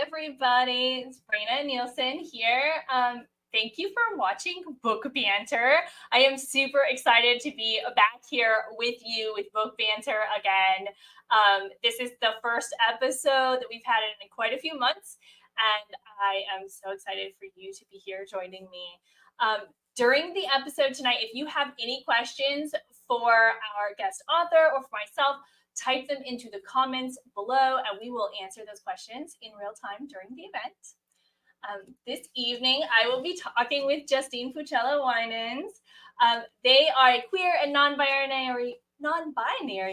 everybody. It's Brina Nielsen here. Thank you for watching Book Banter. I am super excited to be back here with you with Book Banter again. This is the first episode that we've had in quite a few months, and I am so excited for you to be here joining me. During the episode tonight, if you have any questions for our guest author or for myself, type them into the comments below and we will answer those questions in real time during the event. This evening, I will be talking with Justine Pucella Winans. They are a queer and non-binary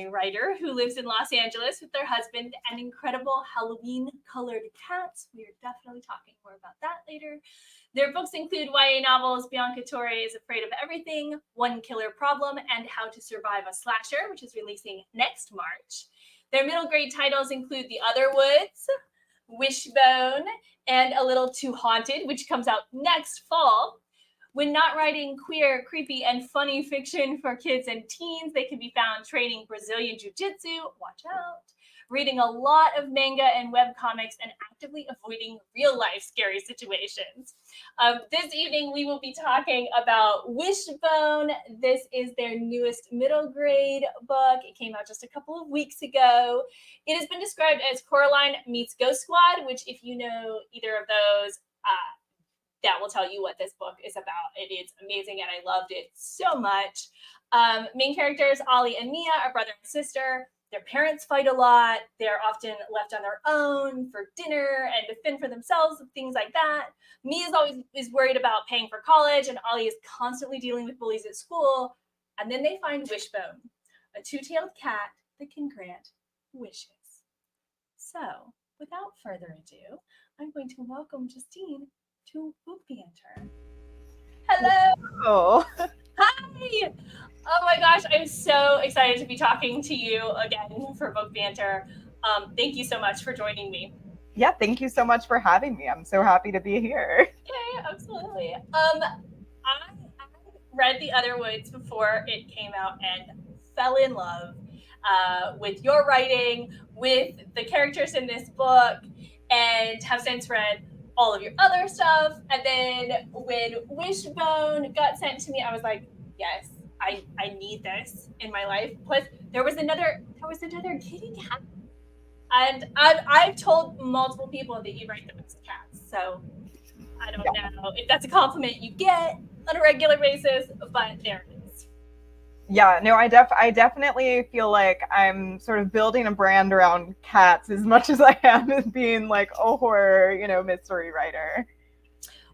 writer who lives in Los Angeles with their husband and incredible Halloween-colored cats. We are definitely talking more about that later. Their books include YA novels, BIANCA TORRE is Afraid of Everything, One Killer Problem, and How to Survive a Slasher, which is releasing next March. Their middle grade titles include The OTHERWOODS, Wishbone, and A Little Too Haunted, which comes out next fall. When not writing queer, creepy, and funny fiction for kids and teens, they can be found training Brazilian Jiu-Jitsu, watch out, reading a lot of manga and webcomics, and actively avoiding real-life scary situations. This evening, we will be talking about Wishbone. This is their newest middle grade book. It came out just a couple of weeks ago. It has been described as Coraline meets Ghost Squad, which if you know either of those, that will tell you what this book is about. It is amazing, and I loved it so much. Main characters, Ollie and Mia, are brother and sister. Their parents fight a lot. They're often left on their own for dinner and to fend for themselves, things like that. Mia is worried about paying for college, and Ollie is constantly dealing with bullies at school. And then they find Wishbone, a two-tailed cat that can grant wishes. So, without further ado, I'm going to welcome Justine to Book Banter. Hello. Oh. Hi. Oh my gosh, I'm so excited to be talking to you again for Book Banter. Thank you so much for joining me. Yeah, thank you so much for having me. I'm so happy to be here. Okay, absolutely. I read The OTHERWOODS before it came out and fell in love with your writing, with the characters in this book, and have since read all of your other stuff. And then when Wishbone got sent to me, I was like, yes, I need this in my life. Plus, there was another kitty cat, and I've told multiple people that you write the best cats. So I don't know if that's a compliment you get on a regular basis, but there it is. Yeah, no, I definitely feel like I'm sort of building a brand around cats as much as I am as being like a horror, mystery writer.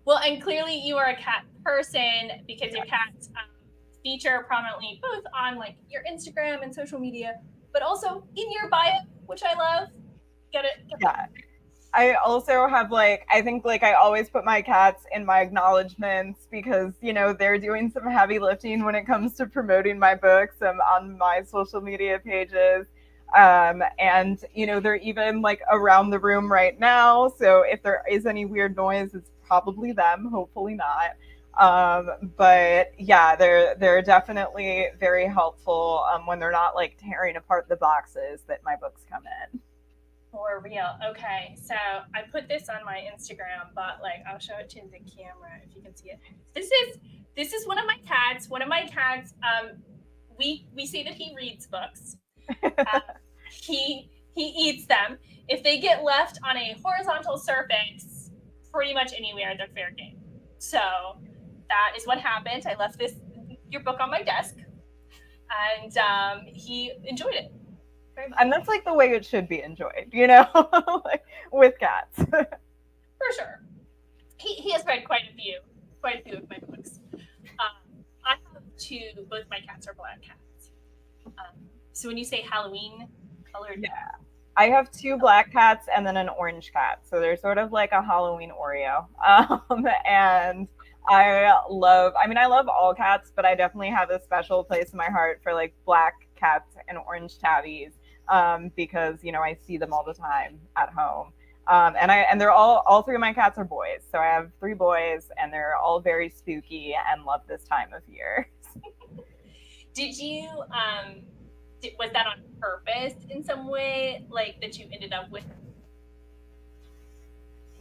Well, and clearly you are a cat person because your cats feature prominently both on like your Instagram and social media, but also in your bio, which I love. Get it? Yeah. I also have I think I always put my cats in my acknowledgments because, they're doing some heavy lifting when it comes to promoting my books on my social media pages. And, they're even around the room right now. So if there is any weird noise, it's probably them, hopefully not. But yeah, they're definitely very helpful when they're not tearing apart the boxes that my books come in. For real. Okay, so I put this on my Instagram, but I'll show it to the camera if you can see it. This is one of my cats. One of my cats. We say that he reads books. He eats them. If they get left on a horizontal surface, pretty much anywhere, they're fair game. So that is what happened. I left your book on my desk, and he enjoyed it. And that's the way it should be enjoyed, with cats. For sure. He has read quite a few of my books. I have two, both my cats are black cats. So when you say Halloween colored, yeah, I have two black cats and then an orange cat. So they're sort of like a Halloween Oreo. And I love all cats, but I definitely have a special place in my heart for black cats and orange tabbies. Because I see them all the time at home, and they're all three of my cats are boys. So I have three boys, and they're all very spooky and love this time of year. Did you was that on purpose in some way, that you ended up with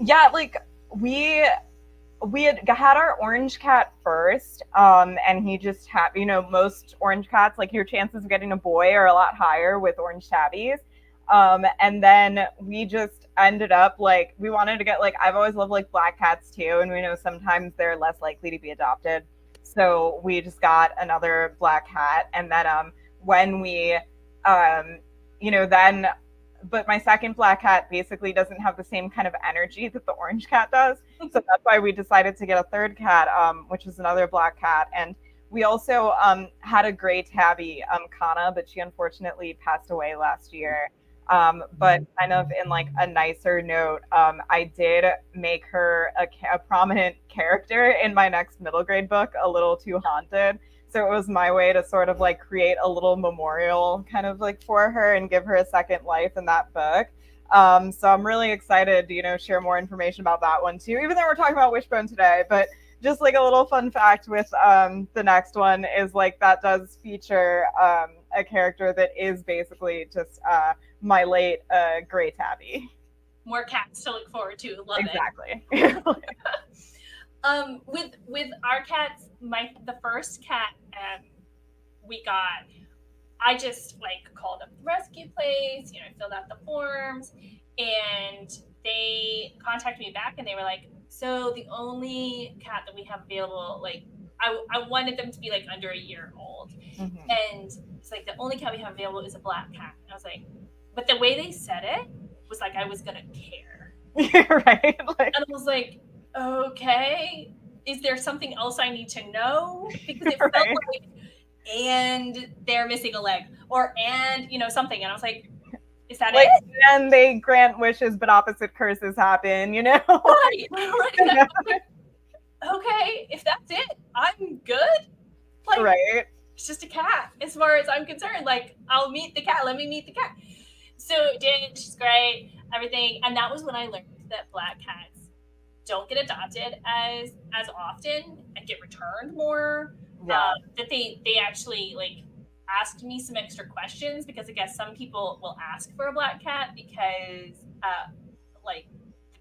Yeah, like we had our orange cat first, and he just had, most orange cats, like your chances of getting a boy are a lot higher with orange tabbies. And then we just ended up like, we wanted to get, like, I've always loved like black cats too, and we know sometimes they're less likely to be adopted. So we just got another black cat, and then when we then, but my second black cat basically doesn't have the same kind of energy that the orange cat does. So that's why we decided to get a third cat, which is another black cat. And we also had a gray tabby, Kana, but she unfortunately passed away last year. But kind of in like a nicer note, I did make her a prominent character in my next middle grade book, A Little Too Haunted. So it was my way to sort of like create a little memorial kind of like for her and give her a second life in that book. So I'm really excited to, share more information about that one too, even though we're talking about Wishbone today. But just like a little fun fact with the next one is like that does feature a character that is basically just my late gray tabby. More cats to look forward to. Love exactly. it. With our cats, the first cat we got, I just like called up the rescue place, filled out the forms, and they contacted me back and they were like, so the only cat that we have available, like I wanted them to be like under a year old. Mm-hmm. And it's like the only cat we have available is a black cat. And I was like, but the way they said it was like I was gonna care. Right. And I was like, okay, is there something else I need to know? Because it felt like, and they're missing a leg, or something. And I was like, is that like, it? And they grant wishes, but opposite curses happen, Right. Okay, if that's it, I'm good. Like, right. It's just a cat, as far as I'm concerned. Like, I'll meet the cat. Let me meet the cat. So it did. She's great. Everything. And that was when I learned that black cats don't get adopted as often and get returned more. Yeah. That they actually like asked me some extra questions, because I guess some people will ask for a black cat because like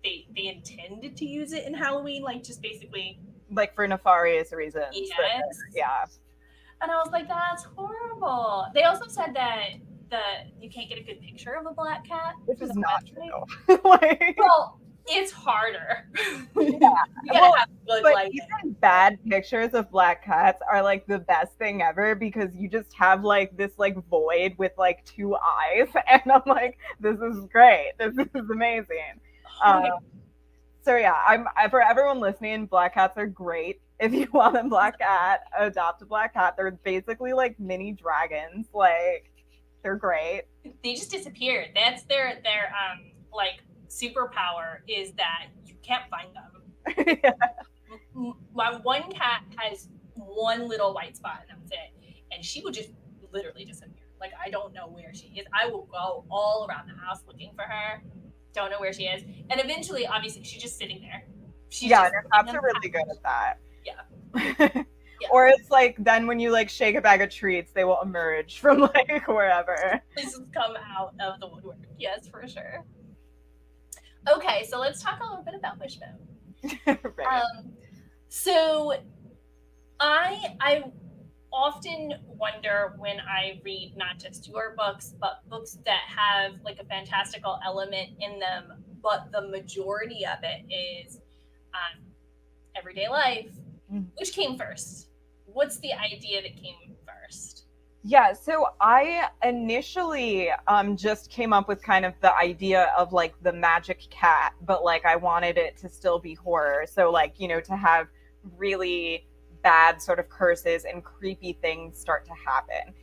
they intended to use it in Halloween, like just basically like for nefarious reasons. Yes. Yeah. And I was like, that's horrible. They also said that you can't get a good picture of a black cat, which is not true. Well, it's harder. Yeah. But even bad pictures of black cats are like the best thing ever, because you just have like this like void with like two eyes, and I'm like, this is great. This is amazing. So yeah, I'm for everyone listening, black cats are great. If you want a black cat, adopt a black cat. They're basically like mini dragons. Like, they're great. They just disappeared. That's their like superpower, is that you can't find them. Yeah. My one cat has one little white spot, and that's it. And she will just literally disappear. Like, I don't know where she is. I will go all around the house looking for her. Don't know where she is. And eventually, obviously, she's just sitting there. And her cats are really good at that. Yeah. Yeah. Or it's like, then when you like shake a bag of treats, they will emerge from like wherever. This has come out of the woodwork. Yes, for sure. Okay, so let's talk a little bit about Wishbone. Right. So I often wonder when I read not just your books, but books that have like a fantastical element in them, but the majority of it is everyday life. Which came first? What's the idea that came first? Yeah, so I initially just came up with kind of the idea of like the magic cat, but like I wanted it to still be horror. So like, to have really bad sort of curses and creepy things start to happen.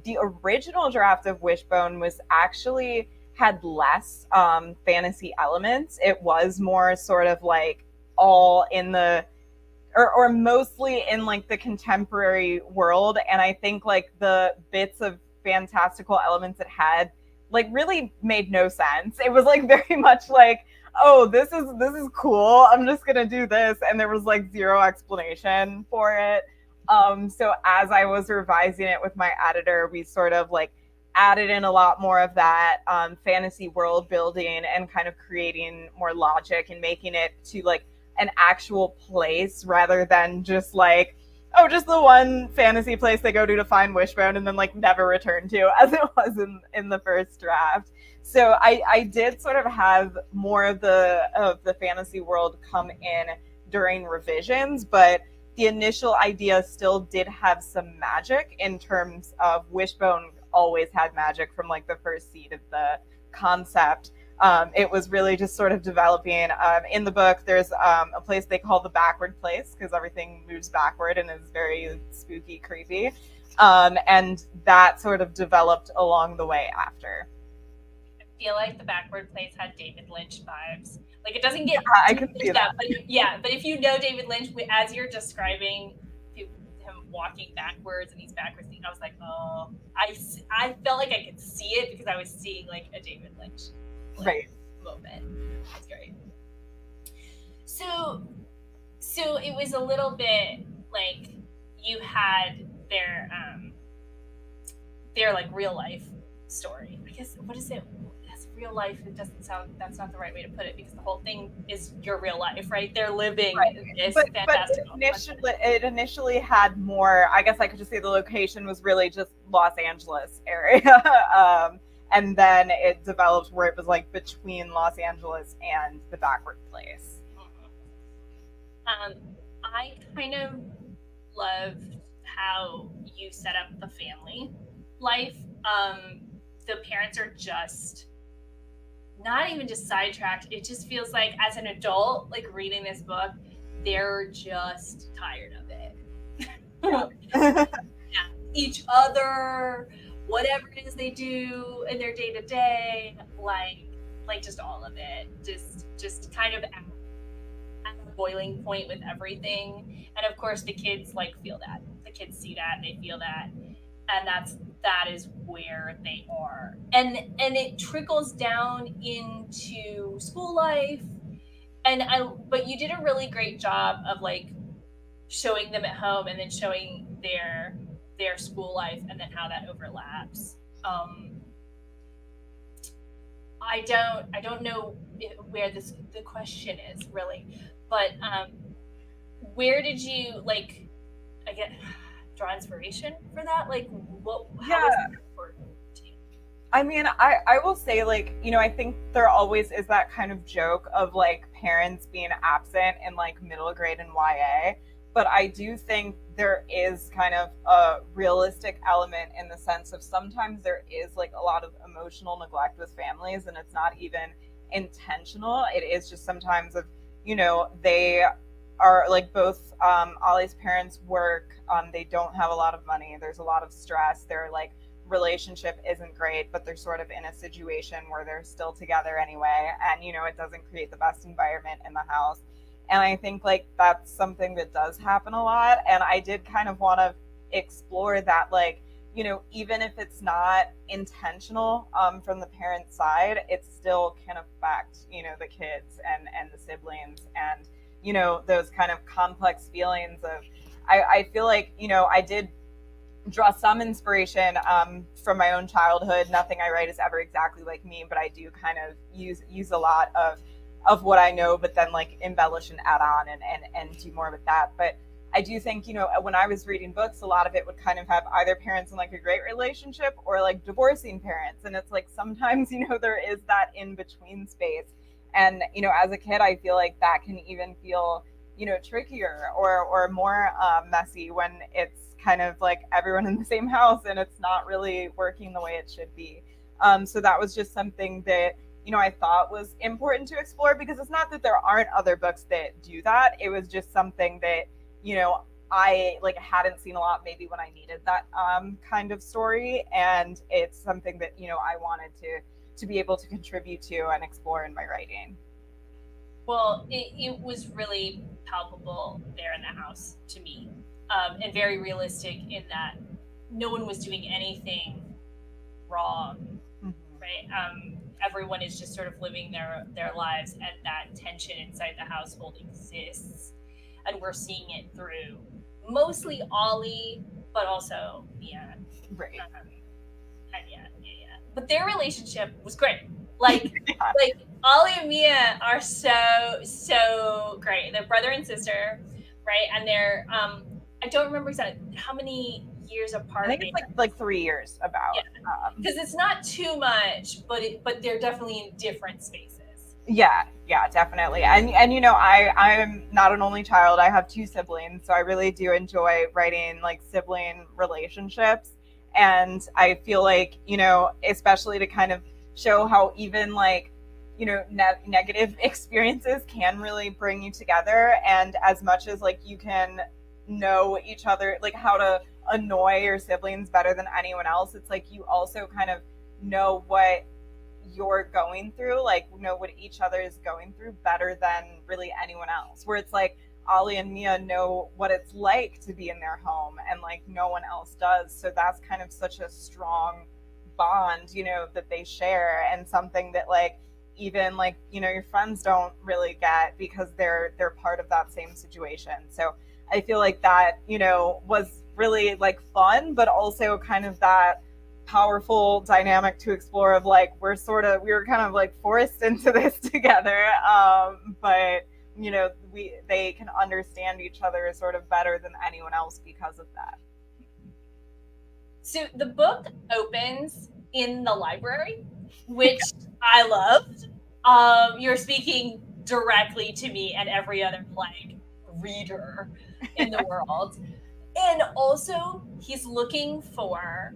The original draft of Wishbone was actually had less fantasy elements. It was more sort of like all in the or mostly in like the contemporary world. And I think like the bits of fantastical elements it had like really made no sense. It was like very much like, oh, this is cool, I'm just gonna do this, and there was like zero explanation for it. So as I was revising it with my editor, we sort of like added in a lot more of that fantasy world building and kind of creating more logic and making it to like an actual place rather than just like, oh, just the one fantasy place they go to find Wishbone and then like never return to, as it was in the first draft. So I did sort of have more of the fantasy world come in during revisions, but the initial idea still did have some magic in terms of Wishbone always had magic from like the first seed of the concept. It was really just sort of developing. In the book, there's a place they call the backward place because everything moves backward and is very spooky, creepy. And that sort of developed along the way after. I feel like the backward place had David Lynch vibes. Like it doesn't get I can see that. But if you know David Lynch, as you're describing him walking backwards and these backwards things, I was like, oh, I felt like I could see it because I was seeing like a David Lynch moment. That's great. So it was a little bit like you had their like real life story. I guess what is it? That's real life. It doesn't sound. That's not the right way to put it because the whole thing is your real life, right? They're living this fantastic. But it initially had more. I guess I could just say the location was really just Los Angeles area. And then it developed where it was like between Los Angeles and the backward place. I kind of loved how you set up the family life. The parents are just not even just sidetracked. It just feels like as an adult, like reading this book, they're just tired of it. Yeah. Each other, whatever it is they do in their day to day, like just all of it, just kind of at a boiling point with everything. And of course, the kids like feel that. The kids see that, they feel that, and that is where they are. And it trickles down into school life. But you did a really great job of like showing them at home and then showing their school life and then how that overlaps. I don't know where the question is really, but where did you like draw inspiration for that? Like how was that important to you? I mean, I will say, like, you know, I think there always is that kind of joke of like parents being absent in like middle grade and YA. But I do think there is kind of a realistic element in the sense of sometimes there is like a lot of emotional neglect with families and it's not even intentional. It is just sometimes of, you know, they are like both Ollie's parents work, they don't have a lot of money, there's a lot of stress, their like relationship isn't great, but they're sort of in a situation where they're still together anyway, and you know, it doesn't create the best environment in the house. And I think like that's something that does happen a lot. And I did kind of want to explore that, like, you know, even if it's not intentional from the parent side, it still can affect, you know, the kids and the siblings and, you know, those kind of complex feelings of, I feel like, you know, I did draw some inspiration from my own childhood. Nothing I write is ever exactly like me, but I do kind of use a lot of what I know, but then like embellish and add on and do more with that. But I do think, you know, when I was reading books, a lot of it would kind of have either parents in like a great relationship or like divorcing parents. And it's like sometimes, you know, there is that in between space. And, you know, as a kid, I feel like that can even feel, you know, trickier or more messy when it's kind of like everyone in the same house and it's not really working the way it should be. So that was just something that, you know, I thought was important to explore, because it's not that there aren't other books that do that. It was just something that, you know, I like hadn't seen a lot maybe when I needed that kind of story. And it's something that, you know, I wanted to be able to contribute to and explore in my writing. Well, it was really palpable there in the house to me, and very realistic in that no one was doing anything wrong, right? Everyone is just sort of living their lives, and that tension inside the household exists, and we're seeing it through mostly Ollie, but also Mia. Right. And yeah, but their relationship was great. Like, Yeah. like Ollie and Mia are so great. They're brother and sister, right? And they're I don't remember exactly how many years I apart think they it's like 3 years yeah, about. because it's not too much, but they're definitely in different spaces. Yeah, definitely. And I'm not an only child. I have two siblings, so I really do enjoy writing like sibling relationships. And I feel like, especially to kind of show how even like, negative experiences can really bring you together. And as much as like you can know each other, like how to annoy your siblings better than anyone else, it's like you also kind of know what you're going through, like know what each other is going through better than really anyone else. Where it's like Ollie and Mia know what it's like to be in their home and like no one else does. So that's kind of such a strong bond, that they share, and something that like even like, your friends don't really get because they're part of that same situation. So I feel like that, was really like fun, but also kind of that powerful dynamic to explore of like we were kind of like forced into this together, but they can understand each other sort of better than anyone else because of that. So the book opens in the library, which I loved. You're speaking directly to me and every other like reader in the world. And also he's looking for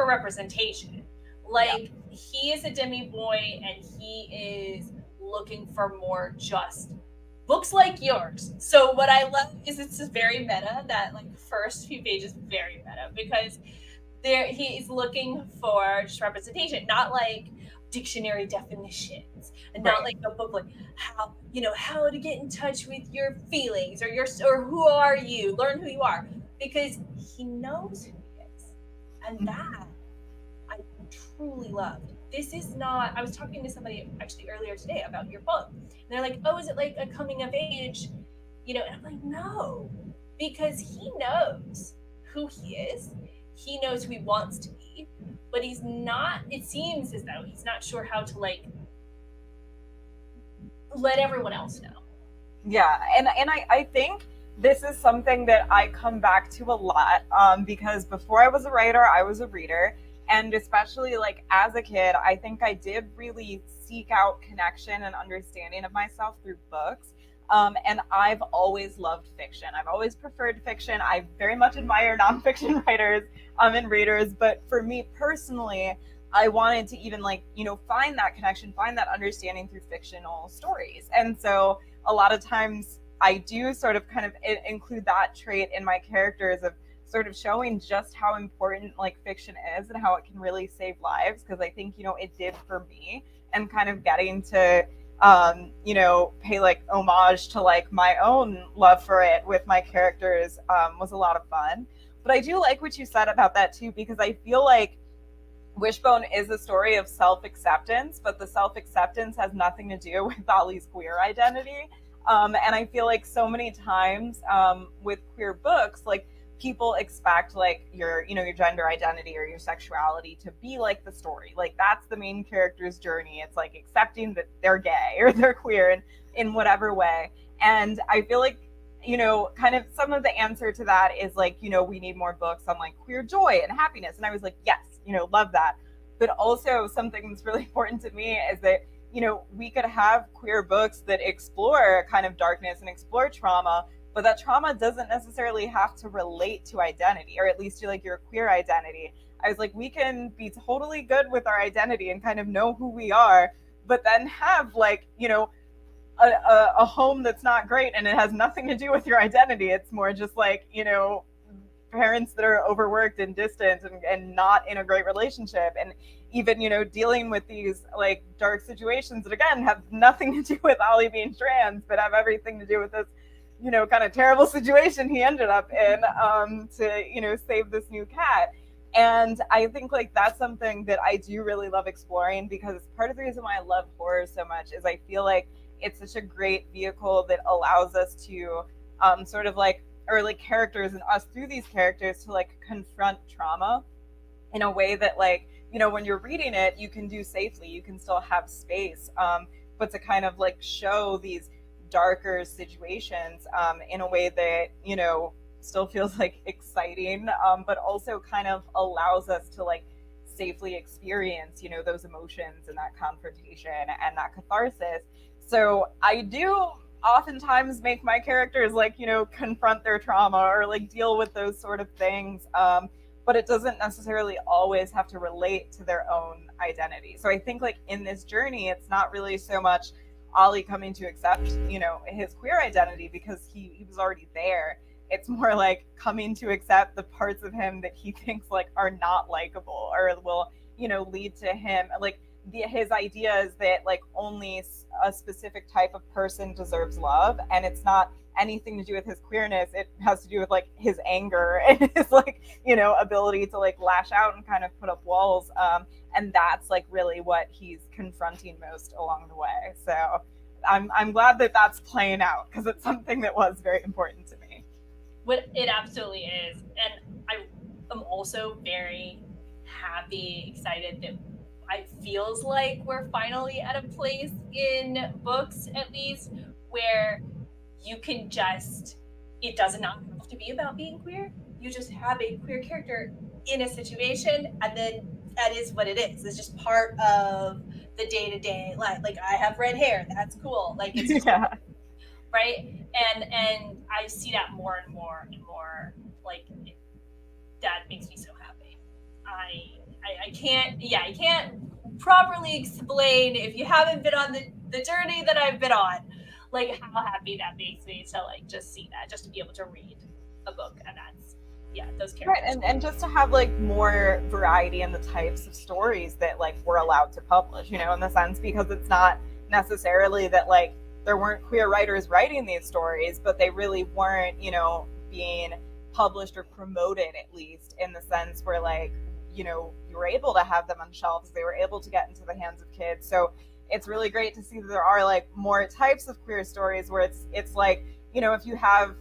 representation. Yeah. Like he is a demi boy and he is looking for more just books like yours. So what I love is it's just very meta. That like first few pages very meta because there he's looking for just representation, not like dictionary definitions, and not Right. like a book like how to get in touch with your feelings or who are you, learn who you are, because he knows who he is, and that I truly loved. This is not. I was talking to somebody actually earlier today about your book, and they're like, "Oh, is it like a coming of age?" And I'm like, "No, because he knows who he is. He knows who he wants to be, but he's not. It seems as though he's not sure how to like let everyone else know." Yeah, and I think this is something that I come back to a lot, because before I was a writer, I was a reader, and especially like as a kid, I think I did really seek out connection and understanding of myself through books. And I've always loved fiction. I've always preferred fiction. I very much admire nonfiction writers, and readers, but for me personally, I wanted to even like, find that connection, find that understanding through fictional stories. And so a lot of times I do sort of kind of include that trait in my characters of sort of showing just how important like fiction is and how it can really save lives, because I think, it did for me, and kind of getting to pay like homage to like my own love for it with my characters, was a lot of fun. But I do like what you said about that too, because I feel like Wishbone is a story of self acceptance, but the self acceptance has nothing to do with Ollie's queer identity. And I feel like so many times, with queer books, like people expect like your gender identity or your sexuality to be like the story. Like that's the main character's journey. It's like accepting that they're gay or they're queer in whatever way. And I feel like, kind of some of the answer to that is like, we need more books on like queer joy and happiness. And I was like, yes, love that. But also something that's really important to me is that, we could have queer books that explore kind of darkness and explore trauma, but that trauma doesn't necessarily have to relate to identity, or at least to like your queer identity. I was like, we can be totally good with our identity and kind of know who we are, but then have like, a home that's not great and it has nothing to do with your identity. It's more just like, parents that are overworked and distant and not in a great relationship, and even dealing with these like dark situations that again have nothing to do with Ollie being trans, but have everything to do with this kind of terrible situation he ended up in, to save this new cat. And I think like that's something that I do really love exploring, because part of the reason why I love horror so much is I feel like it's such a great vehicle that allows us to, sort of like, or like characters and us through these characters to like confront trauma in a way that like when you're reading it, you can do safely, you can still have space, but to kind of like show these darker situations in a way that still feels like exciting, but also kind of allows us to like safely experience those emotions and that confrontation and that catharsis. So I do oftentimes make my characters like confront their trauma or like deal with those sort of things, but it doesn't necessarily always have to relate to their own identity. So I think like in this journey, it's not really so much Ollie coming to accept his queer identity because he was already there. It's more like coming to accept the parts of him that he thinks like are not likable or will lead to him like his idea is that like only a specific type of person deserves love, and it's not anything to do with his queerness. It has to do with like his anger and his like ability to like lash out and kind of put up walls, and that's like really what he's confronting most along the way. So I'm glad that that's playing out because it's something that was very important to me. What it absolutely is, and I am also very happy, excited that it feels like we're finally at a place in books, at least, where you can just, it does not have to be about being queer. You just have a queer character in a situation, and then that is what it is. It's just part of the day-to-day life. Like, I have red hair, that's cool. Like, it's just, yeah. Right? And I see that more and more and more. Like, that makes me so happy. I can't properly explain, if you haven't been on the journey that I've been on, like how happy that makes me to like just see that, just to be able to read a book, and that's those characters. Right, and just to have like more variety in the types of stories that like we're allowed to publish, in the sense, because it's not necessarily that like there weren't queer writers writing these stories, but they really weren't, being published or promoted, at least in the sense where like you were able to have them on shelves, they were able to get into the hands of kids. So it's really great to see that there are like more types of queer stories where it's like, if you have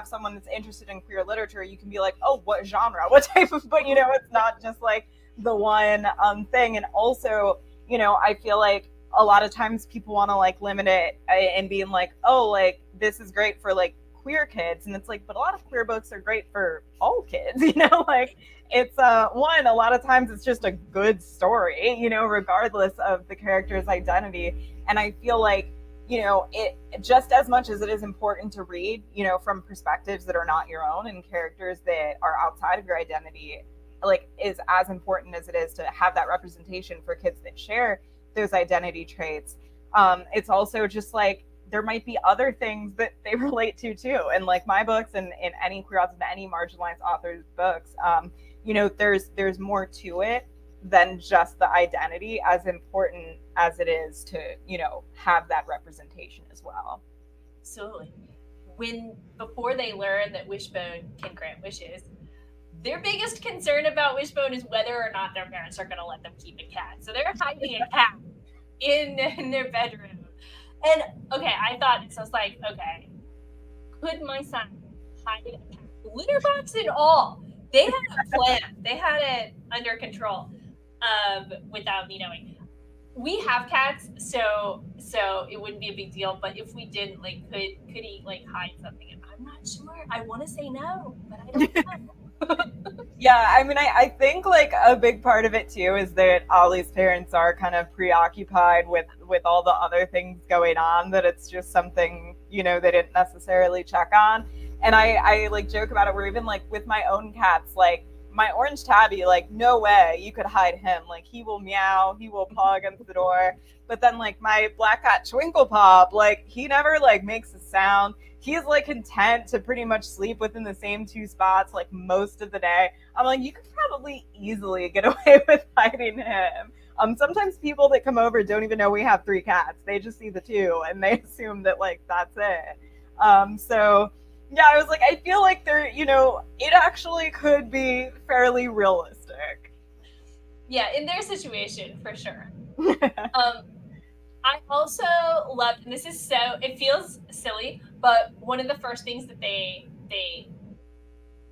someone that's interested in queer literature, you can be like, oh, what genre, what type of, but it's not just like the one thing. And also, I feel like a lot of times people want to like limit it and being like, oh, like this is great for like queer kids, and it's like, but a lot of queer books are great for all kids, like it's a lot of times it's just a good story, regardless of the character's identity. And I feel like it just as much as it is important to read from perspectives that are not your own and characters that are outside of your identity, like is as important as it is to have that representation for kids that share those identity traits. It's also just like there might be other things that they relate to too, and like my books and in any queer authors, any marginalized authors books, there's more to it than just the identity, as important as it is to have that representation as well. Absolutely. Before they learn that Wishbone can grant wishes, their biggest concern about Wishbone is whether or not their parents are going to let them keep a cat. So they're hiding a cat in their bedroom. And okay, I thought this, I was like, okay, could my son hide a cat? Litter box and all. They had a plan. They had it under control, without me knowing. We have cats, so it wouldn't be a big deal. But if we didn't, like, could he like hide something? I'm not sure. I want to say no, but I don't know. Yeah, I mean, I think like a big part of it too is that Ollie's parents are kind of preoccupied with all the other things going on, that it's just something they didn't necessarily check on. And I like joke about it, where even like with my own cats, like my orange tabby, like no way you could hide him. Like he will meow, he will paw against the door. But then like my black cat Twinkle Pop, like he never like makes a sound. He's like content to pretty much sleep within the same two spots like most of the day. I'm like, you could probably easily get away with hiding him. Sometimes people that come over don't even know we have 3 cats. They just see the 2 and they assume that like that's it. So yeah, I was like, I feel like there, it actually could be fairly realistic. Yeah, in their situation, for sure. I also love, and this is it feels silly, but one of the first things that they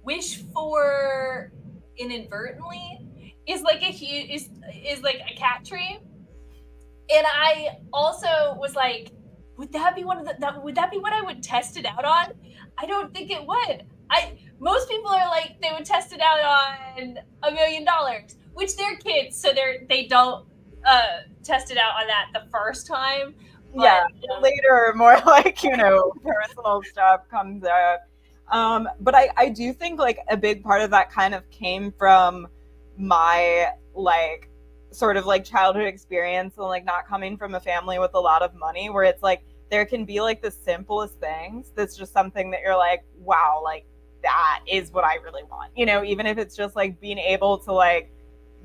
wish for inadvertently is like is like a cat tree. And I also was like, would that be one of would that be what I would test it out on? I don't think it would. Most people are like, they would test it out on $1 million, which they're kids, so they don't test it out on that the first time. But, yeah, later, more like, you know, personal stuff comes up. But I do think like a big part of that kind of came from my like sort of like childhood experience and like not coming from a family with a lot of money, where it's like there can be like the simplest things that's just something that you're like, wow, like that is what I really want, you know, even if it's just like being able to like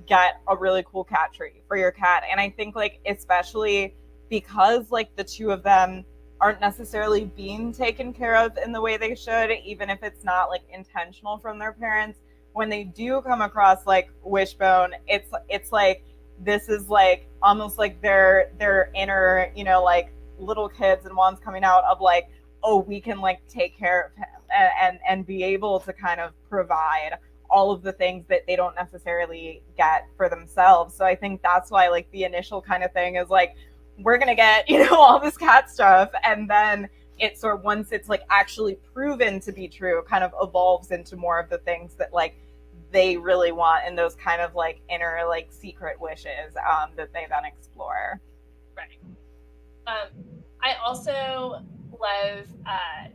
get a really cool cat tree for your cat. And I think like especially because like the two of them aren't necessarily being taken care of in the way they should, even if it's not like intentional from their parents, when they do come across like Wishbone, it's like this is like almost like their inner, you know, like little kids and ones coming out of like, oh, we can like take care of him and be able to kind of provide all of the things that they don't necessarily get for themselves. So I think that's why like the initial kind of thing is like, we're gonna get, you know, all this cat stuff, and then it sort of, once it's like actually proven to be true, kind of evolves into more of the things that like they really want, and those kind of like inner like secret wishes that they then explore. Right. I also love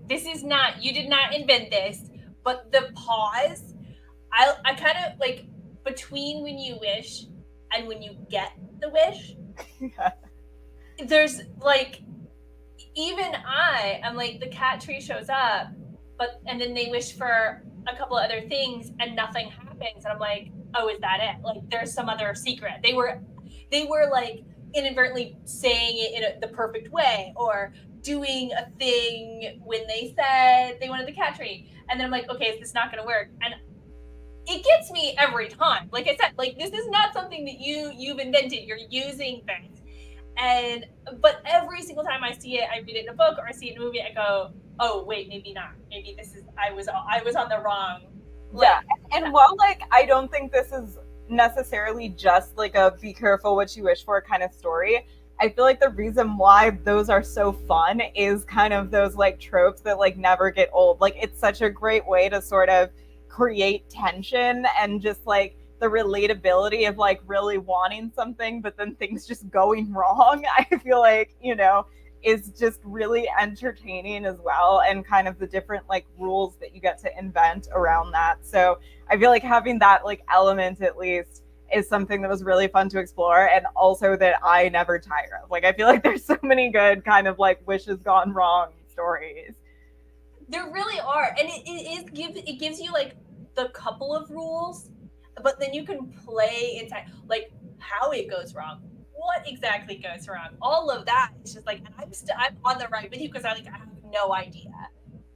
this is not, you did not invent this, but the pause. I kind of like between when you wish and when you get the wish. Yeah. There's like, even I'm like, the cat tree shows up, and then they wish for a couple of other things and nothing happens, and I'm like, oh, is that it? Like there's some other secret. They were like inadvertently saying it in the perfect way, or doing a thing when they said they wanted the cat tree, and then I'm like, okay, is this not going to work? And it gets me every time. Like I said, like this is not something that you've invented. You're using things. But every single time I see it, I read it in a book or I see it in a movie, I go, oh wait, maybe not. Maybe this is, I was on the wrong. Yeah. And while like I don't think this is necessarily just like a be careful what you wish for kind of story, I feel like the reason why those are so fun is kind of those like tropes that like never get old. Like it's such a great way to sort of create tension and just like the relatability of like really wanting something but then things just going wrong. I feel like, you know, is just really entertaining as well, and kind of the different like rules that you get to invent around that. So I feel like having that like element at least is something that was really fun to explore, and also that I never tire of. Like I feel like there's so many good kind of like wishes gone wrong stories. There really are, and it gives you like the couple of rules, but then you can play inside like how it goes wrong, what exactly goes wrong, all of that. It's just like, I'm on the right with you, because I have no idea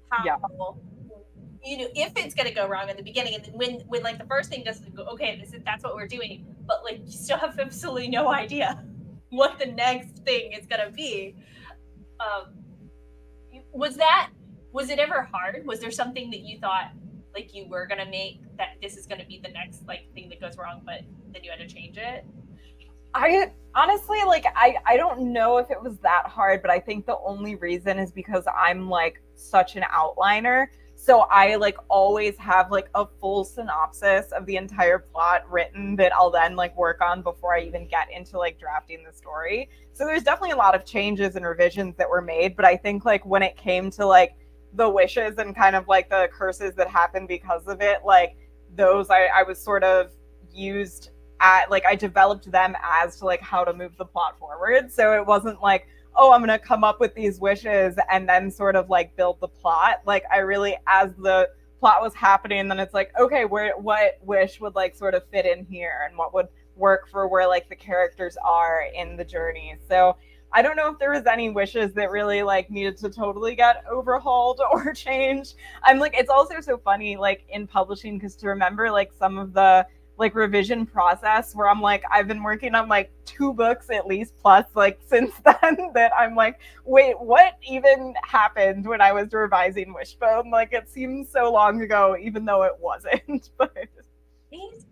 how, Yeah. you know, if it's gonna go wrong in the beginning, and then when like the first thing doesn't go, okay, that's what we're doing, but like you still have absolutely no idea what the next thing is gonna be. Was it ever hard? Was there something that you thought like you were gonna make, that this is gonna be the next like thing that goes wrong, but then you had to change it? I honestly, like, I don't know if it was that hard, but I think the only reason is because I'm like such an outliner. So I like always have like a full synopsis of the entire plot written that I'll then like work on before I even get into like drafting the story. So there's definitely a lot of changes and revisions that were made, but I think like when it came to like the wishes and kind of like the curses that happened because of it, like those I was sort of used at, like I developed them as to like how to move the plot forward. So it wasn't like, oh, I'm gonna come up with these wishes and then sort of like build the plot. Like I really, as the plot was happening, then it's like, okay, what wish would like sort of fit in here, and what would work for where like the characters are in the journey. So I don't know if there was any wishes that really like needed to totally get overhauled or changed. I'm like, it's also so funny like in publishing, because to remember like some of the like revision process where I'm like, I've been working on like 2 books at least plus like since then, that I'm like, wait, what even happened when I was revising Wishbone? Like it seems so long ago, even though it wasn't. But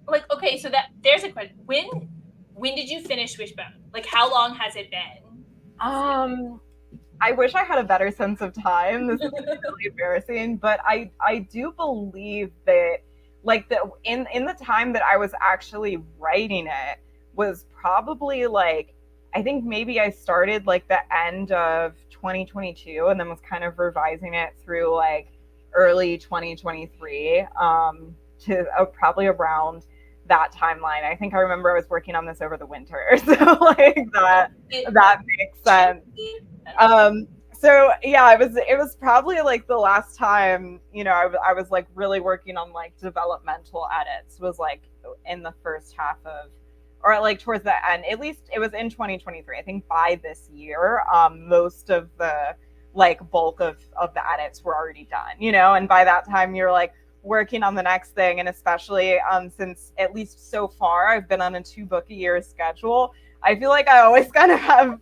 Like, okay, so that there's a question. When did you finish Wishbone? Like, how long has it been? I wish I had a better sense of time. This is really embarrassing, but I do believe that like the in the time that I was actually writing it was probably like I think maybe I started like the end of 2022 and then was kind of revising it through like early 2023 to probably around that timeline. I think I remember I was working on this over the winter. So like that makes sense. So yeah, it was probably like the last time, you know, I was like really working on like developmental edits was like in the first half of or like towards the end. At least it was in 2023. I think by this year, most of the like bulk of the edits were already done, you know, and by that time you're like working on the next thing. And especially since at least so far I've been on a 2-book-a-year schedule, I feel like I always kind of have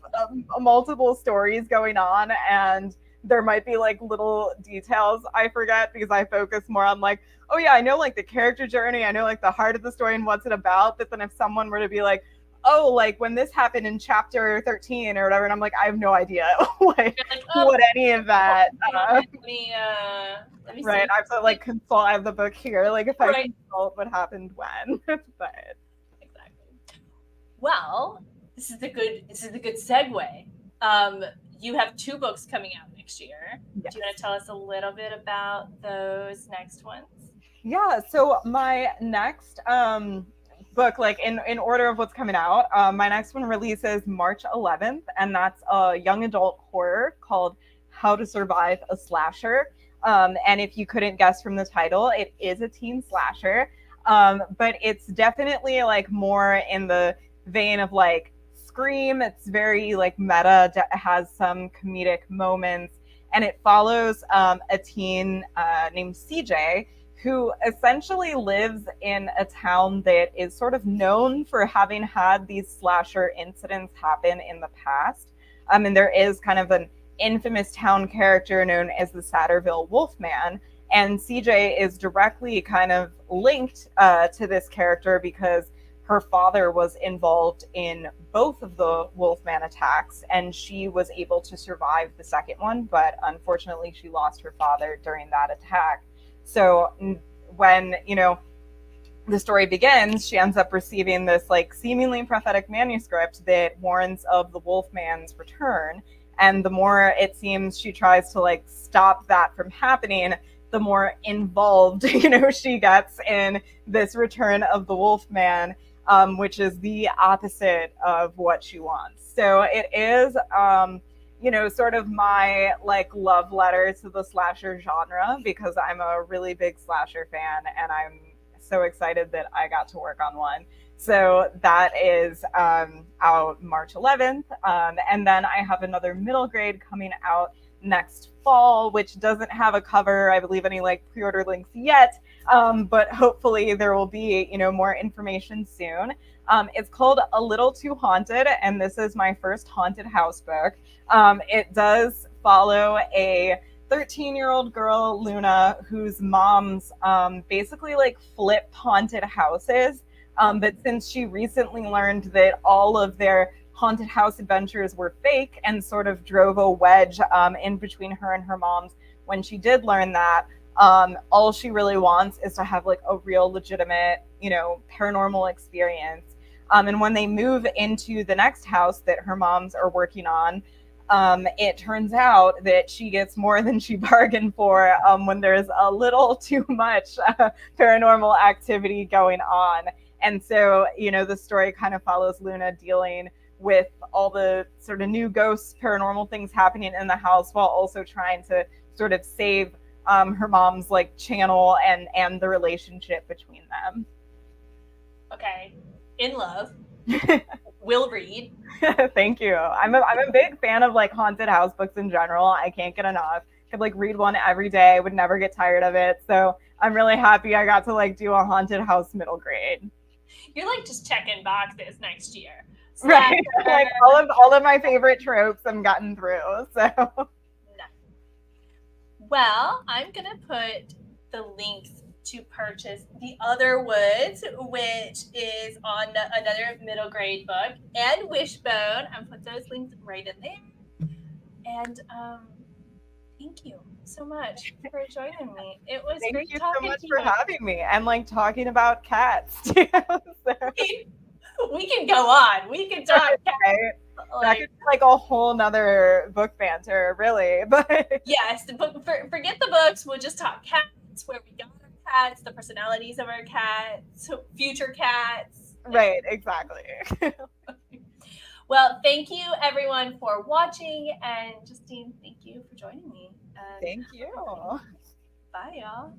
multiple stories going on, and there might be like little details I forget because I focus more on like, oh yeah, I know like the character journey, I know like the heart of the story and what's it about. But then if someone were to be like, oh, like when this happened in chapter 13 or whatever, and I'm like, I have no idea like what any of that. Let me right, I have to like consult. I have the book here. Like if I consult what happened when, but exactly. Well, this is a good segue. You have 2 books coming out next year. Yes. Do you want to tell us a little bit about those next ones? Yeah. So my next book, like in order of what's coming out, my next one releases March 11th, and that's a young adult horror called How to Survive a Slasher. And if you couldn't guess from the title, it is a teen slasher, but it's definitely like more in the vein of like Scream. It's very like meta, has some comedic moments, and it follows a teen named CJ who essentially lives in a town that is sort of known for having had these slasher incidents happen in the past. And there is kind of an infamous town character known as the Satterville Wolfman. And CJ is directly kind of linked to this character because her father was involved in both of the Wolfman attacks, and she was able to survive the second one, but unfortunately she lost her father during that attack. So when, you know, the story begins, she ends up receiving this like seemingly prophetic manuscript that warns of the Wolfman's return. And the more it seems she tries to like stop that from happening, the more involved, you know, she gets in this return of the Wolfman, which is the opposite of what she wants. So it is, you know, sort of my like love letter to the slasher genre, because I'm a really big slasher fan and I'm so excited that I got to work on one. So that is out March 11th. And then I have another middle grade coming out next fall, which doesn't have a cover, I believe, any like pre-order links yet. But hopefully there will be, you know, more information soon. It's called A Little Too Haunted, and this is my first haunted house book. It does follow a 13-year-old girl, Luna, whose moms basically like flip haunted houses. But since she recently learned that all of their haunted house adventures were fake and sort of drove a wedge in between her and her moms, when she did learn that, all she really wants is to have like a real legitimate, you know, paranormal experience. And when they move into the next house that her moms are working on, it turns out that she gets more than she bargained for when there's a little too much paranormal activity going on. And so, you know, the story kind of follows Luna dealing with all the sort of new ghosts, paranormal things happening in the house, while also trying to sort of save her mom's like channel and the relationship between them. Okay, in love. Will read. Thank you. I'm a big fan of like haunted house books in general. I can't get enough. I could like read one every day. I would never get tired of it. So I'm really happy I got to like do a haunted house middle grade. You're like just checking boxes next year. So right. Like all of my favorite tropes I'm gotten through. So well, I'm gonna put the links to purchase The Otherwoods, which is on another middle grade book, and Wishbone. I'll put those links right in there. And thank you so much for joining me. It was Thank great you talking so much to for you. having me and like talking about cats too. So, We can go on. We can talk cats. right? That could be like a whole nother book banter, really. But yes, forget the books. We'll just talk cats, where we got our cats, the personalities of our cats, future cats. right, exactly. Well, thank you everyone for watching, and Justine, thank you for joining me. And Thank you. bye, y'all.